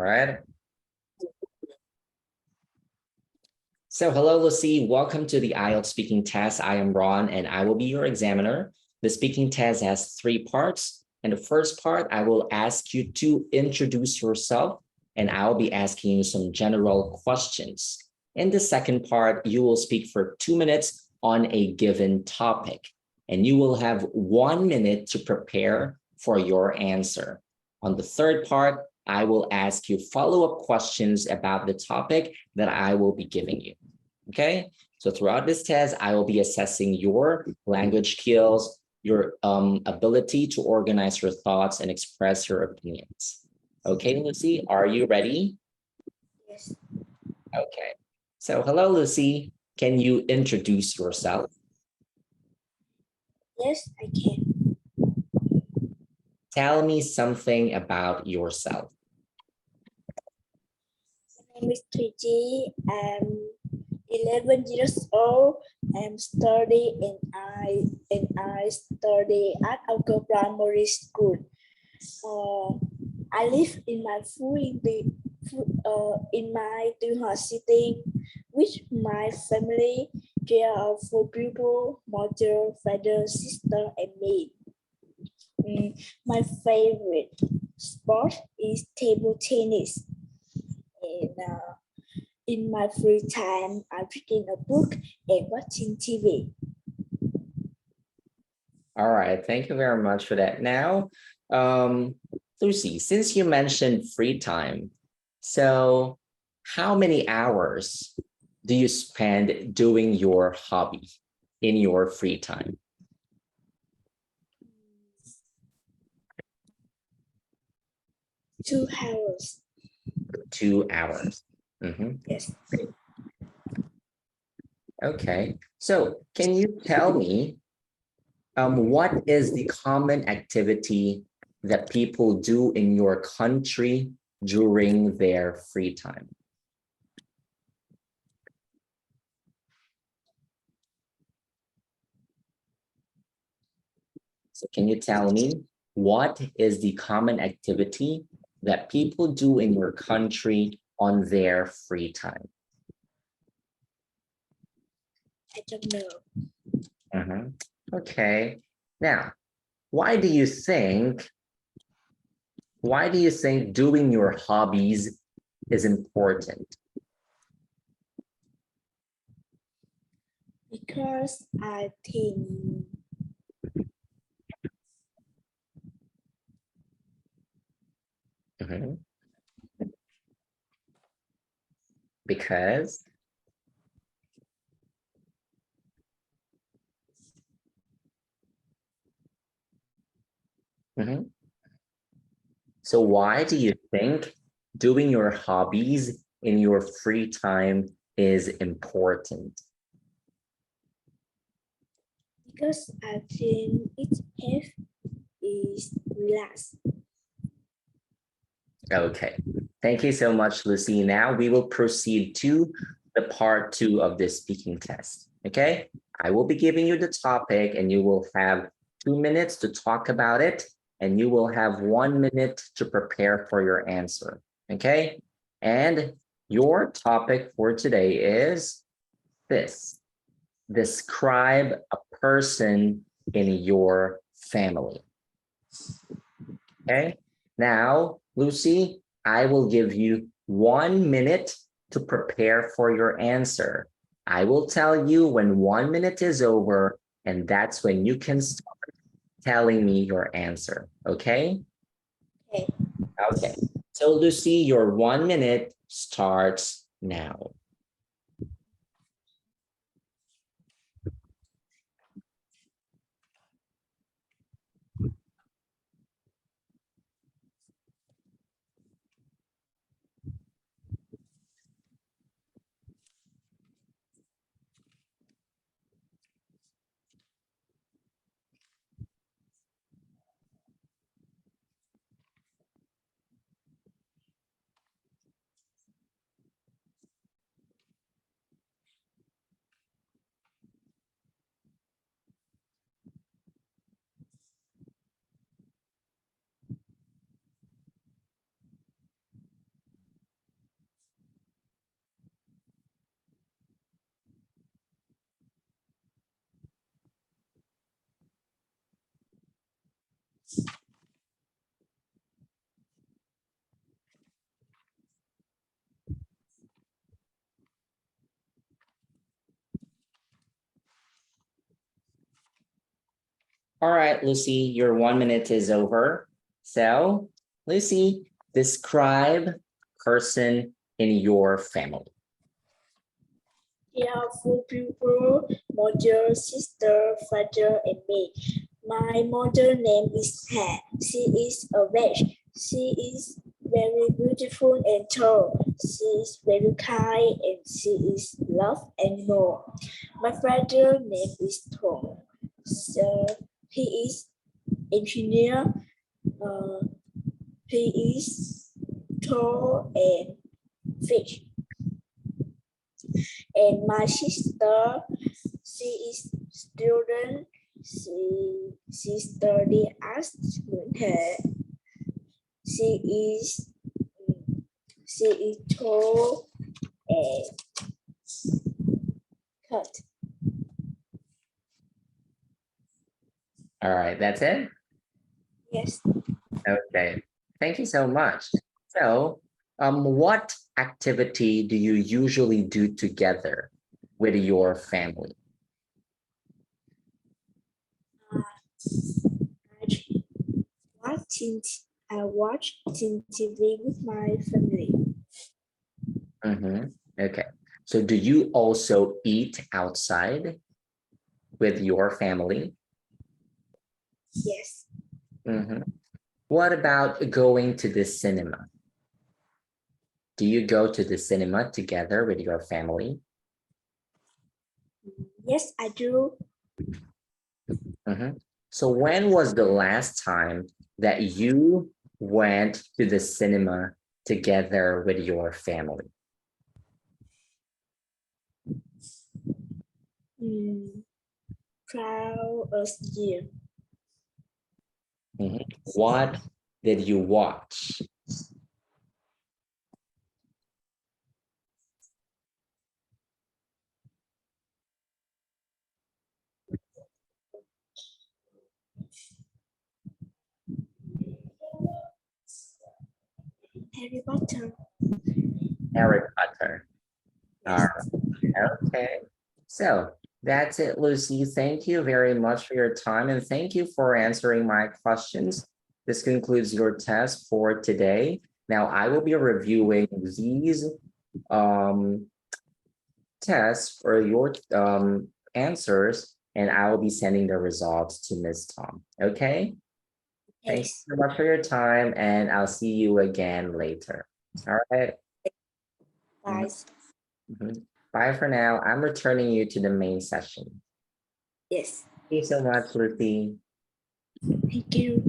right. So hello, Lucy. Welcome to the IELTS speaking test. I am Ron, and I will be your examiner. The speaking test has 3 parts. And the first part, I will ask you to introduce yourself, and I'll be asking you some general questions. In the second part, you will speak for 2 minutes on a given topic, and you will have 1 minute to prepare for your answer. On the third part, I will ask you follow-up questions about the topic that I will be giving you. Okay, so throughout this test, I will be assessing your language skills, your ability to organize your thoughts and express your opinions. Okay, Lucy, are you ready? Yes. Okay, so hello, Lucy. Can you introduce yourself? Yes, I can. Tell me something about yourself. My name is Triji. I'm 11 years old. I'm studying and I study at Alco Primary School. I live in my Tuhua city with my family, care of 4 people, mother, father, sister, and me. My favorite sport is table tennis. And in my free time, I'm reading a book and watching TV. All right, thank you very much for that. Now, Lucy, since you mentioned free time, so how many hours do you spend doing your hobby in your free time? 2 hours. 2 hours. Yes. Okay, so can you tell me what is the common activity that people do in your country during their free time? So can you tell me what is the common activity that people do in your country on their free time? I don't know. Okay. Now, why do you think doing your hobbies is important? Because I think Because So why do you think doing your hobbies in your free time is important? because I think it helps is relax. Okay, thank you so much, Lucy. Now we will proceed to the part 2 of this speaking test. Okay, I will be giving you the topic and you will have 2 minutes to talk about it and you will have 1 minute to prepare for your answer. Okay, and your topic for today is this: describe a person in your family. Okay, now, Lucy, I will give you 1 minute to prepare for your answer. I will tell you when 1 minute is over, and that's when you can start telling me your answer. Okay? Okay. Okay. So, Lucy, your 1 minute starts now. All right, Lucy, your 1 minute is over. So, Lucy, describe person in your family. There are four people, mother, sister, father, and me. My mother name is Han. She is a veg. She is very beautiful and tall. She is very kind and she is love animal. My father name is Tom. So he is engineer. Uh, he is tall and fish. And my sister, she is student. She study arts. She is she is tall and cut. All right, that's it? Yes. Okay, thank you so much. So, what activity do you usually do together with your family? I watch TV with my family. Okay, so do you also eat outside with your family? Yes. What about going to the cinema? Do you go to the cinema together with your family? Yes, I do. So when was the last time that you went to the cinema together with your family? Proud of you. What did you watch? Harry Potter. Harry Potter. All right. Okay. So that's it, Lucy. Thank you very much for your time and thank you for answering my questions. This concludes your test for today. Now I will be reviewing these tests for your answers and I will be sending the results to Ms. Tom. Okay. Thanks Yes. so much for your time and I'll see you again later. All right. Bye. Bye for now. I'm returning you to the main session. Yes. Thank you so much, Ruthie. Thank you.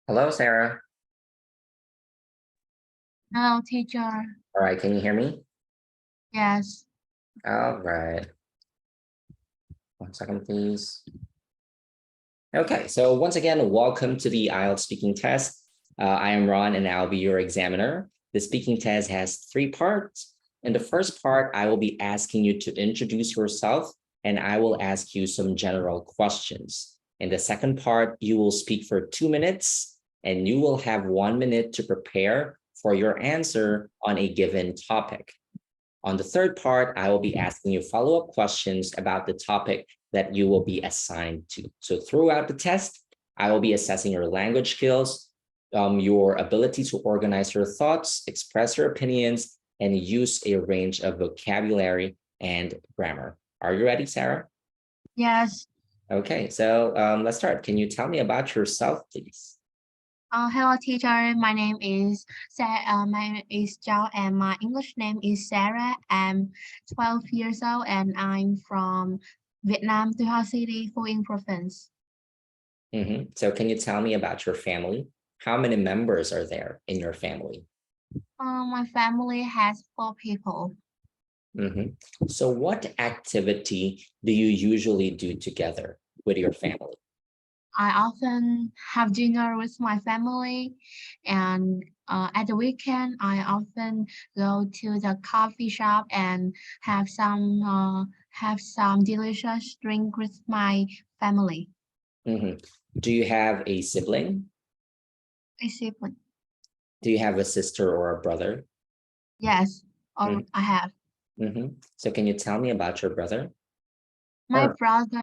Hello, Sarah. Hello, teacher. All right, can you hear me? Yes. All right. 1 second, please. Okay, so once again, welcome to the IELTS speaking test. I am Ron and I'll be your examiner. The speaking test has 3 parts. In the first part, I will be asking you to introduce yourself and I will ask you some general questions. In the second part, you will speak for 2 minutes and you will have 1 minute to prepare for your answer on a given topic. On the third part, I will be asking you follow-up questions about the topic that you will be assigned to. So throughout the test, I will be assessing your language skills, your ability to organize your thoughts, express your opinions, and use a range of vocabulary and grammar. Are you ready, Sarah? Yes. Okay, so let's start. Can you tell me about yourself, please? Hello, teacher. My name is Zhao, and my English name is Sarah. I'm 12 years old, and I'm from Vietnam, Tuy Hoa City, Phú Yên Province. So can you tell me about your family? How many members are there in your family? My family has 4 people. So what activity do you usually do together with your family? I often have dinner with my family, and at the weekend, I often go to the coffee shop and have some delicious drink with my family. Mhm. Do you have a sibling? A sibling. Do you have a sister or a brother? Yes, or Mhm. I have. So can you tell me about your brother? My Or brother,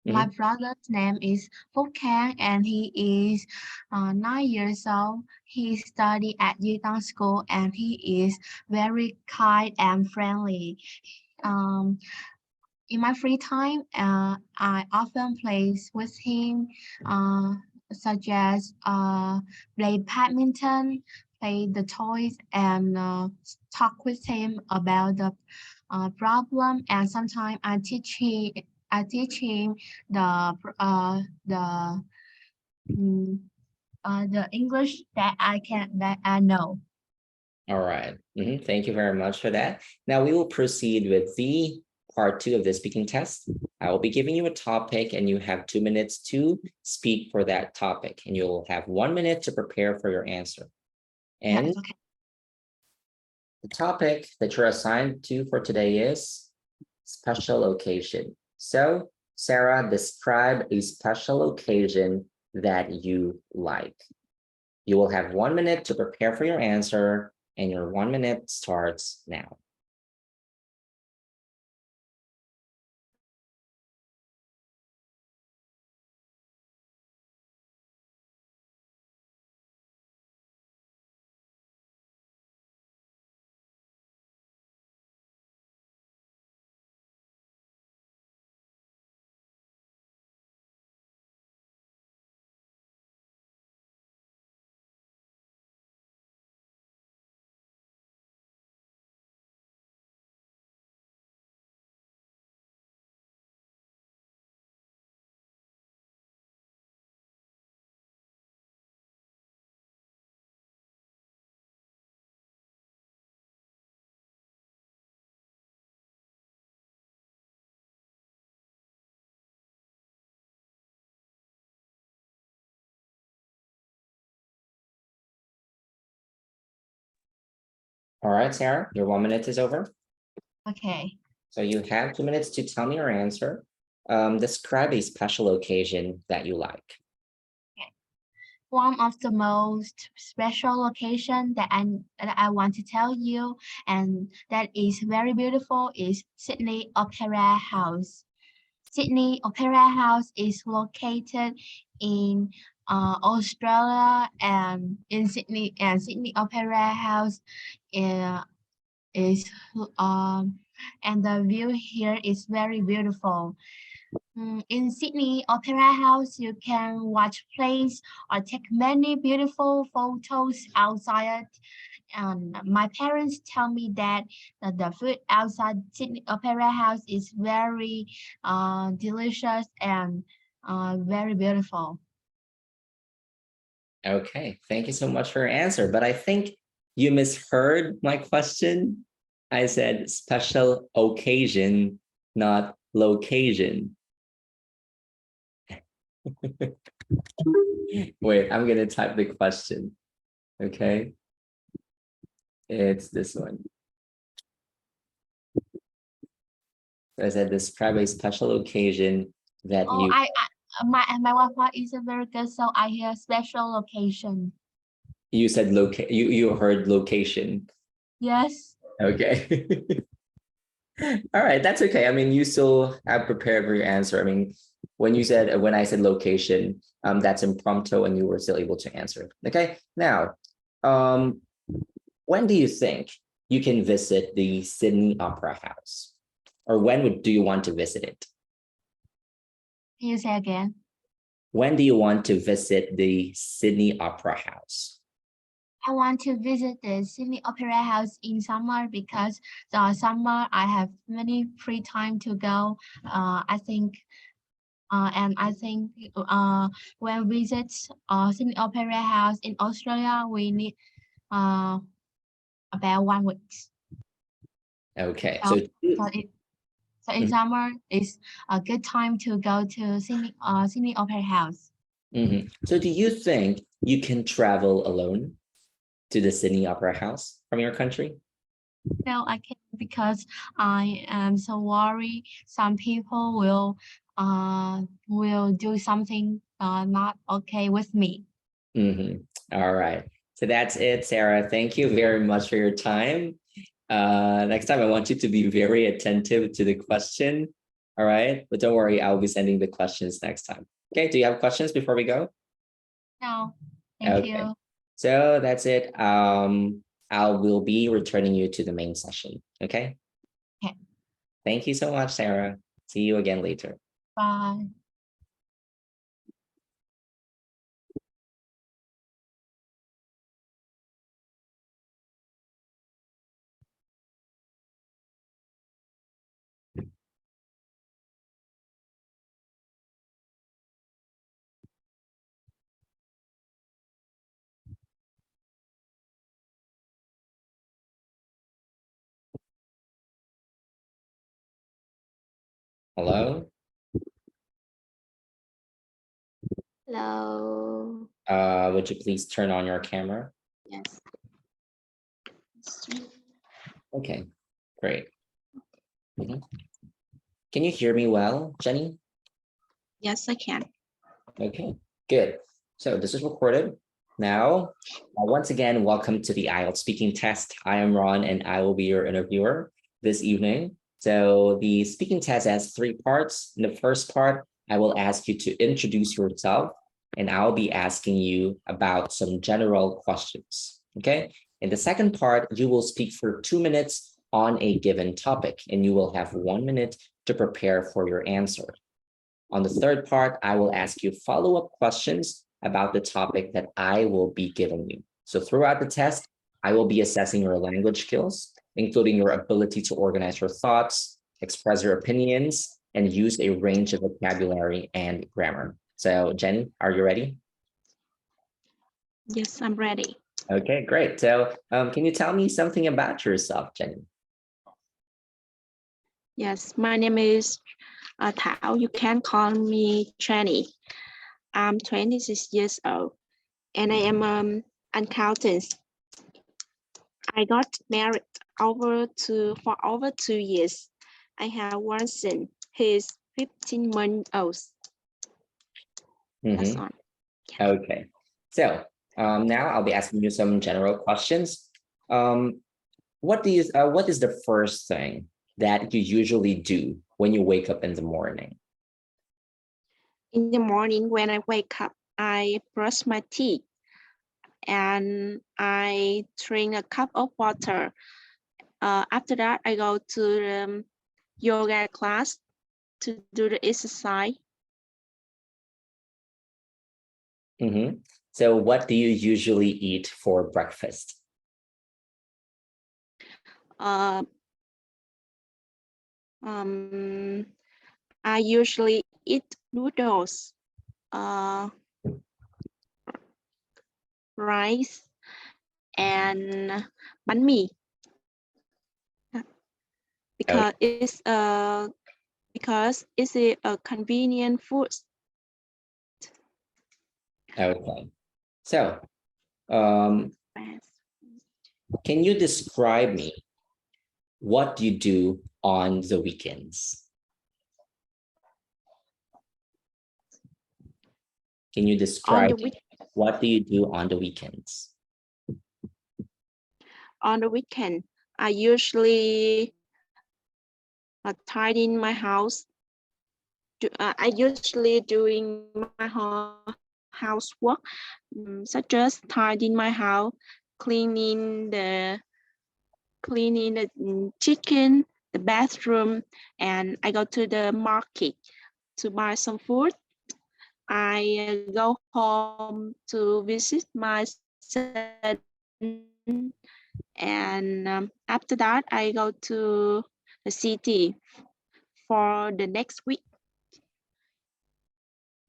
my Mhm. brother's name is Phúc Khang, and he is 9 years old. He study at Yutong School, and he is very kind and friendly. Um, in my free time, I often play with him, uh, such as play badminton, play the toys, and talk with him about the problem. And sometimes I teach him the mm, the English that I know. All right. Thank you very much for that. Now we will proceed with the part 2 of the speaking test. I will be giving you a topic and you have 2 minutes to speak for that topic, and you'll have 1 minute to prepare for your answer. Yeah, And okay. the topic that you're assigned to for today is special occasion. So, Sarah, describe a special occasion that you like. You will have 1 minute to prepare for your answer, and your 1 minute starts now. All right, Sarah, your 1 minute is over. Okay. So you have 2 minutes to tell me your answer. Describe a special occasion that you like. One of the most special occasion that I want to tell you, and that is very beautiful, is Sydney Opera House. Sydney Opera House is located in Australia, and in Sydney, and Sydney Opera House is and the view here is very beautiful. In Sydney Opera House, you can watch plays or take many beautiful photos outside. And my parents tell me that the food outside Sydney Opera House is very delicious and very beautiful. Okay, thank you so much for your answer. But I think you misheard my question. I said special occasion, not location. Wait, I'm gonna type the question. Okay. It's this one. I said describe a special occasion that Oh, you my Wi-Fi isn't very good, so I hear special location. said you heard location. Yes. Okay. All right, that's okay. I mean, you still have prepared for your answer. I mean, when I said location, that's impromptu and you were still able to answer. Okay. Now, um, when do you think you can visit the Sydney Opera House? Or do you want to visit it? Can you say again? When do you want to visit the Sydney Opera House? I want to visit the Sydney Opera House in summer because the summer I have many free time to go. And I think when visit Sydney Opera House in Australia, we need uh, about 1 week. Okay, So, so so, it, So in summer, it's a good time to go to Sydney Opera House. So do you think you can travel alone to the Sydney Opera House from your country? No, I can't because I am so worried. Some people will do something not okay with me. All right. So that's it, Sarah. Thank you very much for your time. Next time I want you to be very attentive to the question. All right. But don't worry, I'll be sending the questions next time. Okay. Do you have questions before we go? No, thank Okay. you. So that's it. I will be returning you to the main session. Okay. Okay. Thank you so much, Sarah. See you again later. Bye. Hello. Hello. Would you please turn on your camera? Yes. Okay, great. Can you hear me well, Jenny? Yes, I can. Okay, good. So this is recorded. Now, once again, welcome to the IELTS speaking test. I am Ron and I will be your interviewer this evening. So the speaking test has 3 parts. In the first part, I will ask you to introduce yourself and I'll be asking you about some general questions, okay? In the second part, you will speak for 2 minutes on a given topic and you will have 1 minute to prepare for your answer. On the third part, I will ask you follow-up questions about the topic that I will be giving you. So throughout the test, I will be assessing your language skills, including your ability to organize your thoughts, express your opinions, and use a range of vocabulary and grammar. So Jen, are you ready? Yes, I'm ready. Okay, great. So can you tell me something about yourself, Jen? Yes, my name is Thảo. You can call me Jenny. I'm 26 years old and I am an accountant. I got married for over 2 years. I have one son. He is 15 months old. That's all. Okay, so now I'll be asking you some general questions. What is the first thing that you usually do when you wake up in the morning? In the morning when I wake up, I brush my teeth and I drink a cup of water. After that, I go to the yoga class to do the exercise. So what do you usually eat for breakfast? I usually eat noodles, rice, and bánh mì because it's a convenient food. Okay, so can you describe me what you do on the weekends? Can you describe what do you do on the weekends? On the weekend, I usually tidy my house. I usually doing my housework, such as tidying my house, cleaning the kitchen, the bathroom, and I go to the market to buy some food. I go home to visit my son, and after that, I go to the city for the next week.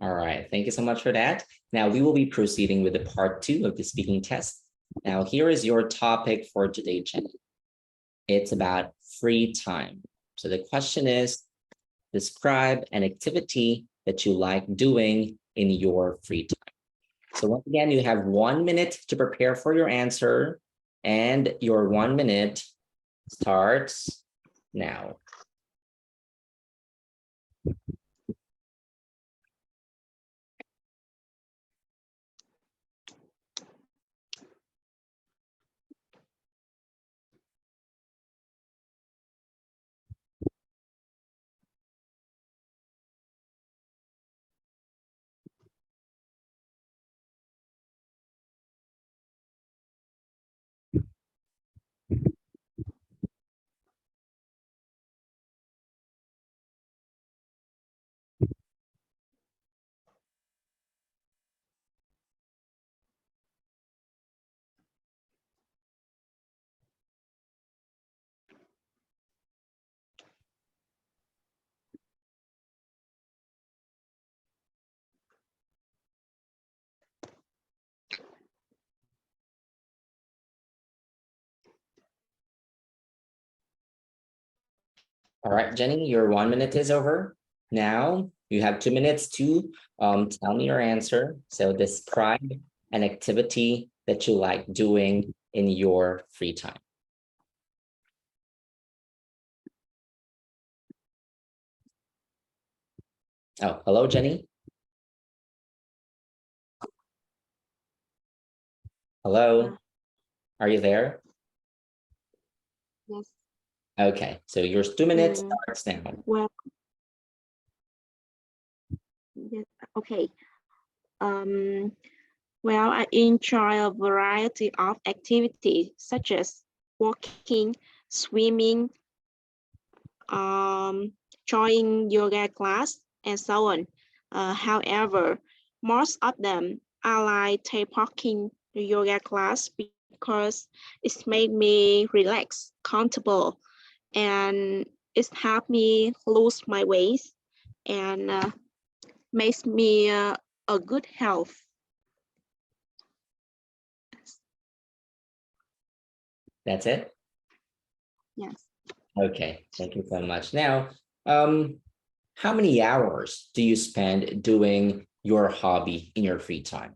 All right, thank you so much for that. Now we will be proceeding with the part 2 of the speaking test. Now here is your topic for today, Jenny. It's about free time. So the question is, describe an activity that you like doing in your free time. So once again, you have 1 minute to prepare for your answer, and your 1 minute starts now. All right, Jenny, your 1 minute is over. Now you have 2 minutes to tell me your answer. So describe an activity that you like doing in your free time. Oh, hello, Jenny. Hello, are you there? Yes. Okay, so your 2 minutes Mm. starts now. Well, yes, okay. Well, I enjoy a variety of activities such as walking, swimming, joining yoga class, and so on. However, most of them I like take parking the yoga class because it's made me relax, comfortable, and it's helped me lose my weight and makes me a good health. That's it? Yes. Okay, thank you so much. Now, how many hours do you spend doing your hobby in your free time?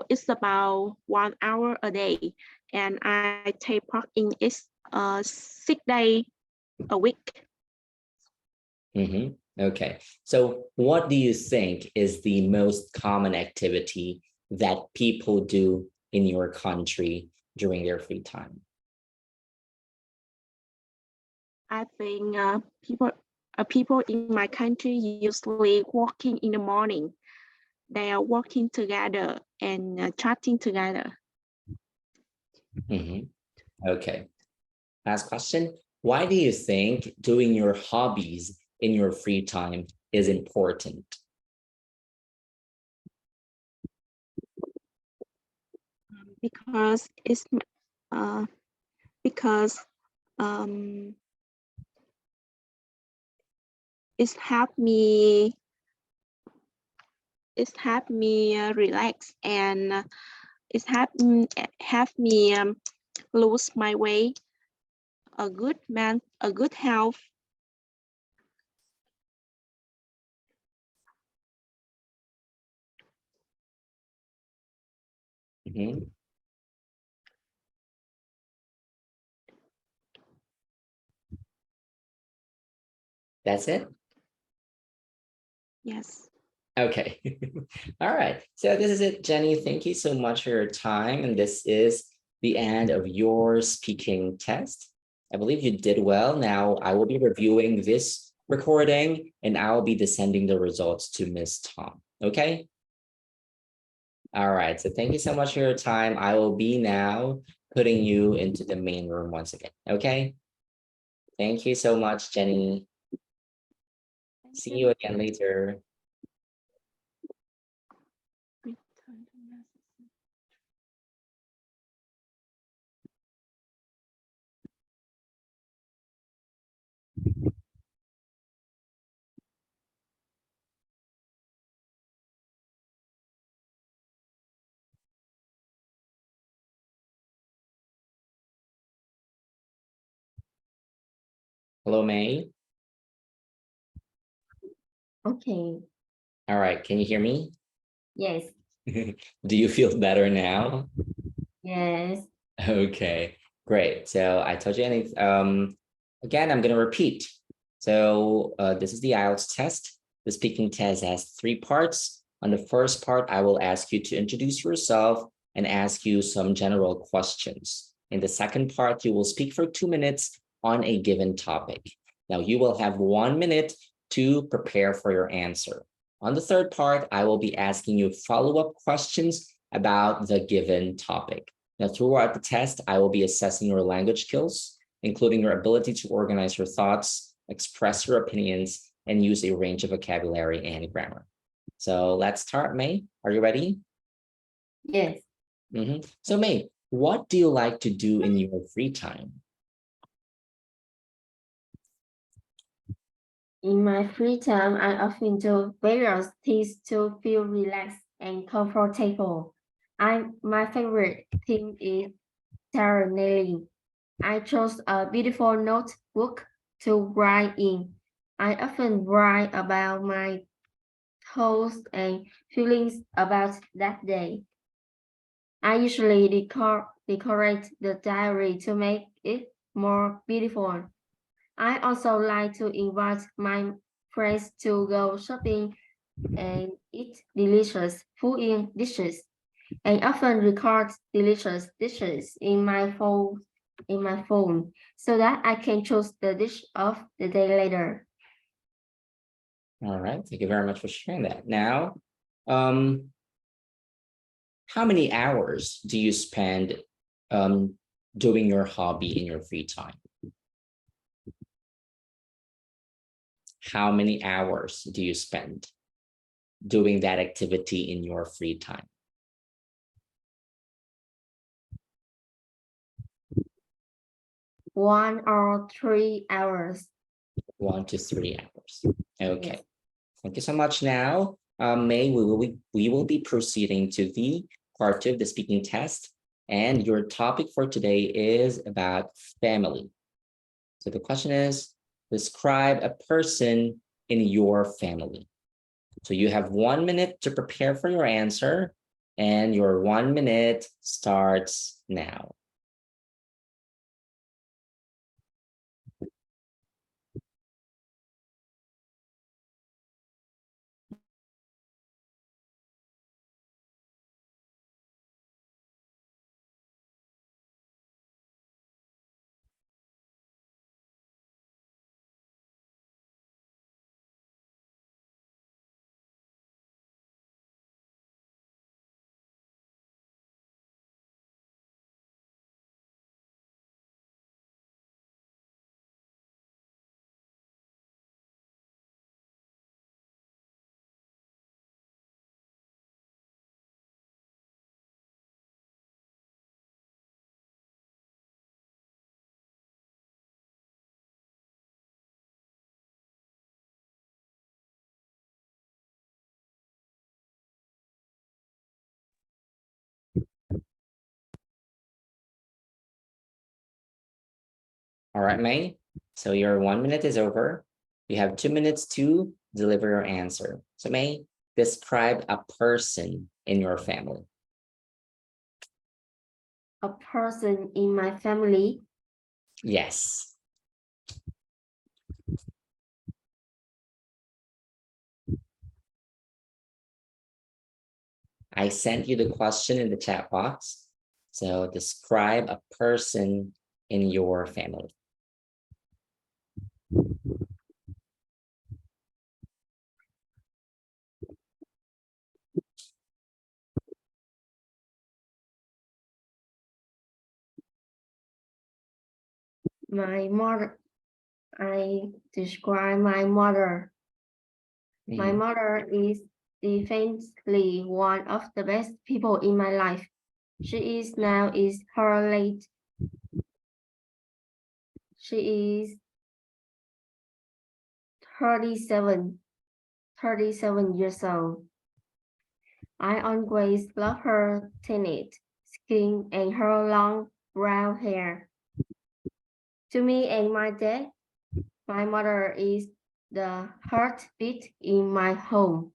It's about 1 hour a day, and I take part in it 6 days a week. Okay, so what do you think is the most common activity that people do in your country during their free time? I think people in my country usually walking in the morning. They are walking together and chatting together. Okay, last question. Why do you think doing your hobbies in your free time is important? Because uh, because um, it's helped me relax and it's helped me lose my weight, a good health. Mhm. That's it? Yes. Okay. All right. So this is it, Jenny. Thank you so much for your time. And this is the end of your speaking test. I believe you did well. Now I will be reviewing this recording and I will be sending the results to Miss Tom. Okay. All right. So thank you so much for your time. I will be now putting you into the main room once again. Okay. Thank you so much, Jenny. See you again later. Hello, May. Okay. All right, can you hear me? Yes. Do you feel better now? Yes. Okay, great. So I told you again, I'm going to repeat. So this is the IELTS test. The speaking test has 3 parts. On the first part, I will ask you to introduce yourself and ask you some general questions. In the second part, you will speak for 2 minutes on a given topic. Now you will have 1 minute to prepare for your answer. On the third part, I will be asking you follow-up questions about the given topic. Now, throughout the test, I will be assessing your language skills, including your ability to organize your thoughts, express your opinions, and use a range of vocabulary and grammar. So let's start, May. Are you ready? Yes. So May, what do you like to do in your free time? In my free time, I often do various things to feel relaxed and comfortable. My favorite thing is journaling. I chose a beautiful notebook to write in. I often write about my thoughts and feelings about that day. I usually decorate the diary to make it more beautiful. I also like to invite my friends to go shopping and eat delicious food in dishes. I often record delicious dishes in my phone so that I can choose the dish of the day later. All right, thank you very much for sharing that. Now, how many hours do you spend doing your hobby in your free time? How many hours do you spend doing that activity in your free time? 1 or 3 hours. 1 to 3 hours. Okay. Yes. Thank you so much. Now, May, we will be proceeding to the part 2 of the speaking test. And your topic for today is about family. So the question is, describe a person in your family. So you have 1 minute to prepare for your answer, and your 1 minute starts now. All right, May. So your 1 minute is over. You have 2 minutes to deliver your answer. So May, describe a person in your family. A person in my family. Yes. I sent you the question in the chat box. So describe a person in your family. My mother. I describe my mother. My mother is definitely one of the best people in my life. She is now is her late. She is 37 years old. I always love her tanned skin and her long brown hair. To me and my dad, My mother is the heartbeat in my home.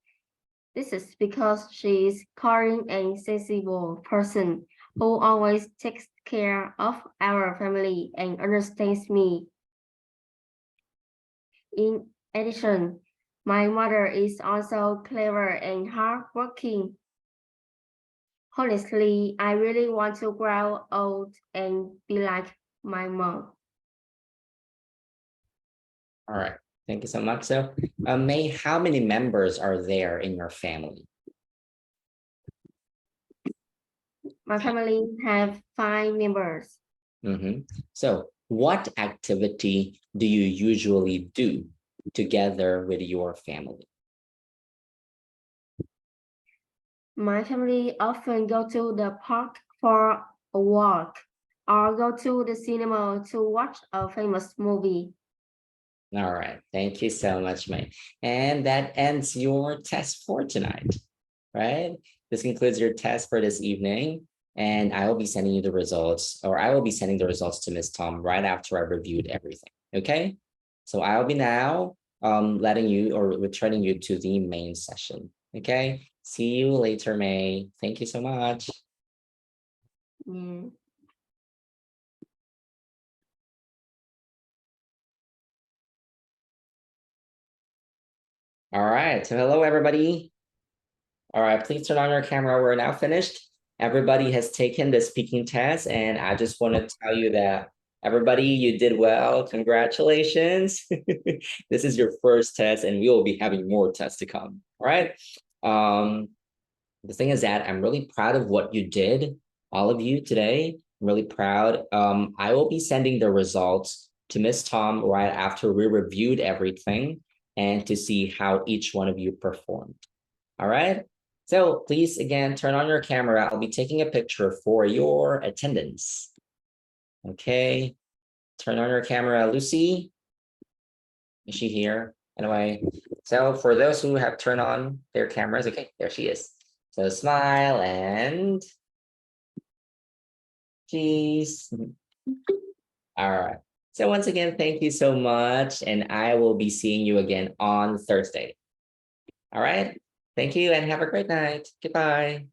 This is because she is caring and sensible person who always takes care of our family and understands me. In addition, my mother is also clever and hardworking. Honestly, I really want to grow old and be like my mom. All right. Thank you so much. So, May, how many members are there in your family? My family have 5 members. So, what activity do you usually do together with your family? My family often go to the park for a walk or go to the cinema to watch a famous movie. All right. Thank you so much, May. And that ends your test for tonight, right? This concludes your test for this evening. And I will be sending you the results, or I will be sending the results to Ms. Tom right after I reviewed everything. Okay. So I'll be now letting you or returning you to the main session. Okay. See you later, May. Thank you so much. Mm. All right. So hello, everybody. All right, please turn on your camera. We're now finished. Everybody has taken the speaking test, and I just want to tell you that everybody, you did well. Congratulations. This is your first test, and we will be having more tests to come. All right. The thing is that I'm really proud of what you did, all of you today. I'm really proud. I will be sending the results to Miss Tom right after we reviewed everything and to see how each one of you performed. All right. So please, again, turn on your camera. I'll be taking a picture for your attendance. Okay. Turn on your camera, Lucy. Is she here? Anyway, so for those who have turned on their cameras, okay, there she is. So smile and cheese. All right. So once again, thank you so much. And I will be seeing you again on Thursday. All right. Thank you and have a great night. Goodbye.